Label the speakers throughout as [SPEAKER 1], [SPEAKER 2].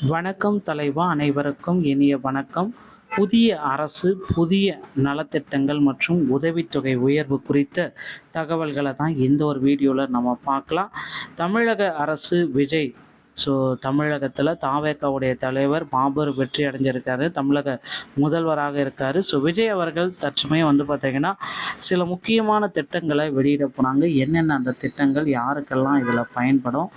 [SPEAKER 1] வணக்கம் தலைவா, அனைவருக்கும் இனிய வணக்கம். புதிய அரசு புதிய நலத்திட்டங்கள் மற்றும் உதவித்தொகை உயர்வு குறித்த தகவல்களை தான் இந்த ஒரு வீடியோவில் நம்ம பார்க்கலாம். தமிழக அரசு விஜய் தமிழகத்தில் தாவேக்காவுடைய தலைவர் மாபெரும் வெற்றி அடைஞ்சிருக்காரு. தமிழக முதல்வராக இருக்கார். விஜய் அவர்கள் தற்சமயம் பார்த்திங்கன்னா சில முக்கியமான திட்டங்களை வெளியிட போனாங்க. என்னென்ன அந்த திட்டங்கள், யாருக்கெல்லாம் இதில் பயன்படும்,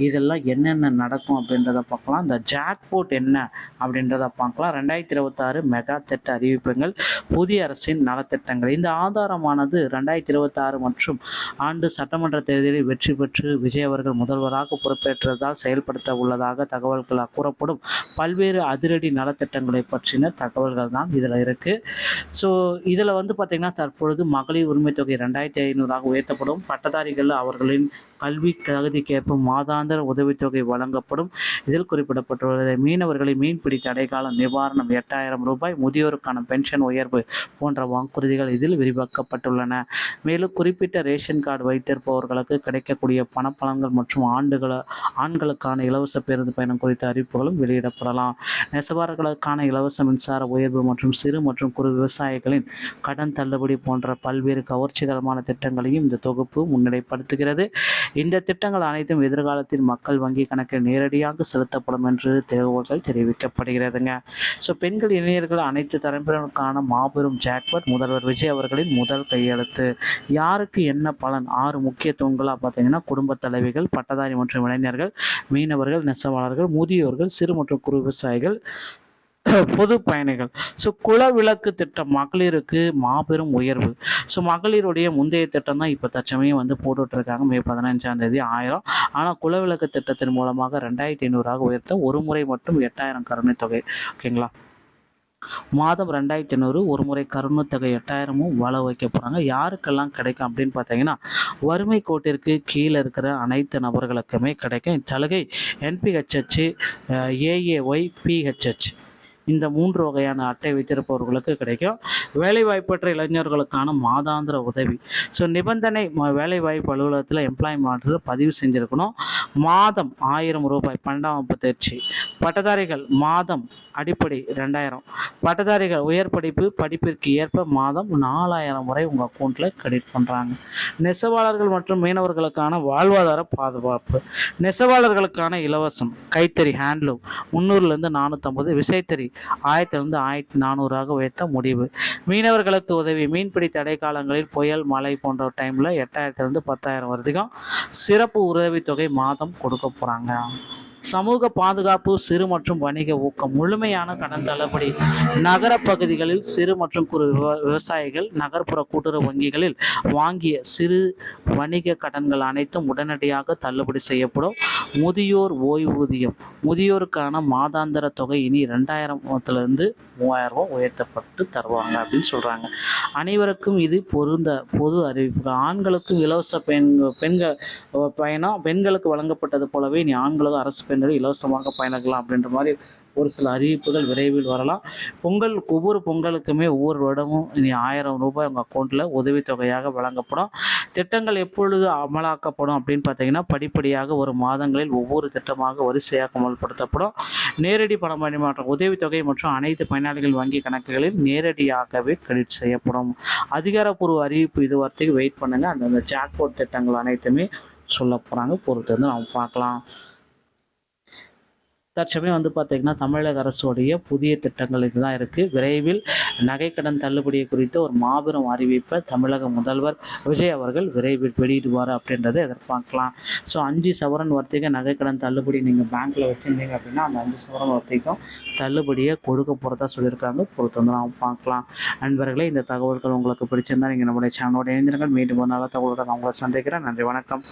[SPEAKER 1] இதெல்லாம் என்னென்ன நடக்கும் அப்படின்றத பார்க்கலாம். இந்த ஜாக்போட் என்ன அப்படின்றத பார்க்கலாம். 2026 மெகா திட்ட அறிவிப்புகள், புதிய அரசின் நலத்திட்டங்கள். இந்த ஆதாரமானது 2026 மற்றும் ஆண்டு சட்டமன்ற தேர்தலில் வெற்றி பெற்று விஜய் அவர்கள் முதல்வராக பொறுப்பேற்றதால் செயல்படுத்த உள்ளதாக தகவல்கள் கூறப்படும் பல்வேறு அதிரடி நலத்திட்டங்களை பற்றின தகவல்கள் தான் இதில் இருக்குது. இதில் பார்த்திங்கன்னா தற்பொழுது மகளிர் உரிமை தொகை 2500 உயர்த்தப்படும். பட்டதாரிகள் அவர்களின் கல்வி தகுதிக்கேற்ப மாதாந்திர உதவித்தொகை வழங்கப்படும். இதில் குறிப்பிடப்பட்டுள்ளது. மீனவர்களை மீன்பிடி தடைக்கால நிவாரணம் 8000 ரூபாய், முதியோருக்கான பென்ஷன் உயர்வு போன்ற வாக்குறுதிகள் இதில் விரிவாக்கப்பட்டுள்ளன. மேலும் குறிப்பிட்ட ரேஷன் கார்டு வைத்திருப்பவர்களுக்கு கிடைக்கக்கூடிய பணப்பலன்கள் மற்றும் ஆண்களுக்கான இலவச பேருந்து பயணம் குறித்த அறிவிப்புகளும் வெளியிடப்படலாம். நெசவாளர்களுக்கான இலவச மின்சார உயர்வு மற்றும் சிறு மற்றும் குறு விவசாயிகளின் கடன் தள்ளுபடி போன்ற பல்வேறு கவர்ச்சிகரமான திட்டங்களையும் இந்த தொகுப்பு முன்னிலைப்படுத்துகிறது. இந்த திட்டங்கள் அனைத்தும் எதிர்காலத்தில் மக்கள் வங்கி கணக்கில் நேரடியாக செலுத்தப்படும் என்று தகவல்கள் தெரிவிக்கப்படுகிறதுங்க. பெண்கள், இளைஞர்கள், அனைத்து தரப்பினருக்கான மாபெரும் ஜாக்பாட், முதல்வர் விஜய் அவர்களின் முதல் கையெழுத்து. யாருக்கு என்ன பலன்? 6 முக்கிய தூண்களாக பார்த்தீங்கன்னா குடும்ப தலைவிகள், பட்டதாரி மற்றும் இளைஞர்கள், மீனவர்கள், நெசவாளர்கள், முதியோர்கள், சிறு மற்றும் குறு விவசாயிகள், பொது பயணிகள். குலவிளக்கு திட்டம் மகளிருக்கு மாபெரும் உயர்வு. மகளிருடைய முந்தைய திட்டம் தான் இப்போ தற்சமயம் போட்டுட்ருக்காங்க. மே 15ஆம் தேதி 1000. ஆனால் குலவிளக்கு திட்டத்தின் மூலமாக 2500 உயர்த்த ஒரு முறை மட்டும் 8000 கருணை தொகை. ஓகேங்களா? மாதம் 2500 ஒரு முறை கருணை தொகை 8000 வள வைக்க போகிறாங்க. யாருக்கெல்லாம் கிடைக்கும் அப்படின்னு பார்த்தீங்கன்னா வறுமை கோட்டிற்கு கீழே இருக்கிற அனைத்து நபர்களுக்குமே கிடைக்கும். இச்சலுகை NPHH, AAY, PHH இந்த 3 வகையான அட்டை வைத்திருப்பவர்களுக்கு கிடைக்கும். வேலைவாய்ப்பற்ற இளைஞர்களுக்கான மாதாந்திர உதவி. நிபந்தனை வேலைவாய்ப்பு அலுவலகத்தில் எம்ப்ளாய்மெண்ட் பதிவு செஞ்சுருக்கணும். மாதம் 1000 ரூபாய் 12ஆம் வகுப்பு தேர்ச்சி. பட்டதாரிகள் மாதம் அடிப்படை 2000. பட்டதாரிகள் உயர் படிப்பிற்கு ஏற்ப மாதம் 4000 முறை உங்கள் அக்கௌண்ட்டில் கிரெடிட் பண்ணுறாங்க. நெசவாளர்கள் மற்றும் மீனவர்களுக்கான வாழ்வாதார பாதுகாப்பு. நெசவாளர்களுக்கான இலவசம் கைத்தறி ஹேண்ட்லூம் 300லேருந்து 450, விசைத்தறி 1000லேருந்து 1400 உயர்த்த முடிவு. மீனவர்களுக்கு உதவி. மீன்பிடி தடை காலங்களில் புயல், மழை போன்ற டைமில் 8000லேருந்து 10,000 வரைக்கும் சிறப்பு உதவித்தொகை மாதம் கொடுக்க போகிறாங்க. சமூக பாதுகாப்பு, சிறு மற்றும் வணிக ஊக்கம். முழுமையான கடன் தள்ளுபடி. நகர பகுதிகளில் சிறு மற்றும் குறு விவசாயிகள் நகர்ப்புற கூட்டுறவு வங்கிகளில் வாங்கிய சிறு வணிக கடன்கள் அனைத்தும் உடனடியாக தள்ளுபடி செய்யப்படும். முதியோர் ஓய்வூதியம். முதியோருக்கான மாதாந்திர தொகை இனி 2000லேருந்து 3000 உயர்த்தப்பட்டு தருவாங்க அப்படின்னு சொல்கிறாங்க. அனைவருக்கும் இது பொது அறிவிப்புகள். ஆண்களுக்கும் இலவச பெண்கள் பயணம். பெண்களுக்கு வழங்கப்பட்டது போலவே இனி ஆண்களுக்கும் அரசு பெண்கள் இலவசமாக பயணிக்கலாம் அப்படின்ற மாதிரி ஒரு சில அறிவிப்புகள் விரைவில் வரலாம். ஒவ்வொரு பொங்கலுக்குமே ஒவ்வொரு வருடமும் இனி 1000 ரூபாய் உங்கள் அக்கௌண்ட்டில் உதவித்தொகையாக வழங்கப்படும். திட்டங்கள் எப்பொழுது அமலாக்கப்படும் அப்படின்னு பார்த்தீங்கன்னா படிப்படியாக ஒரு மாதங்களில் ஒவ்வொரு திட்டமாக வரிசையாக அமல்படுத்தப்படும். நேரடி பண பரிமாற்றம். உதவித்தொகை மற்றும் அனைத்து பயனாளிகள் வங்கி கணக்குகளில் நேரடியாகவே கிரெடிட் செய்யப்படும். அதிகாரப்பூர்வ அறிவிப்பு இது வார்த்தைக்கு வெயிட் பண்ணுங்கள். அந்த ஜாக்பாட் திட்டங்கள் அனைத்துமே சொல்ல போகிறாங்க. பொறுத்து வந்து நம்ம பார்க்கலாம். தற்சமயம் பார்த்திங்கன்னா தமிழக அரசுடைய புதிய திட்டங்கள் இதுதான் இருக்குது. விரைவில் நகைக்கடன் தள்ளுபடியை குறித்து ஒரு மாபெரும் அறிவிப்பை தமிழக முதல்வர் விஜய் அவர்கள் விரைவில் வெளியிடுவார் அப்படின்றத எதிர்பார்க்கலாம். 5 சவரன் வர்த்திக நகைக்கடன் தள்ளுபடி நீங்கள் பேங்க்கில் வச்சுருந்தீங்க அப்படின்னா அந்த 5 சவரன் வர்த்திகம் தள்ளுபடியை கொடுக்க போகிறதா சொல்லியிருக்காங்க. பொறுத்து வந்து நாம் பார்க்கலாம். நண்பர்களே, இந்த தகவல்கள் உங்களுக்கு பிடிச்சிருந்தால் நீங்கள் நம்முடைய சேனலோட இணைந்திருங்கள். மீண்டும் ஒரு நல்ல தகவலுடன் நான் உங்களை சந்திக்கிறேன். நன்றி, வணக்கம்.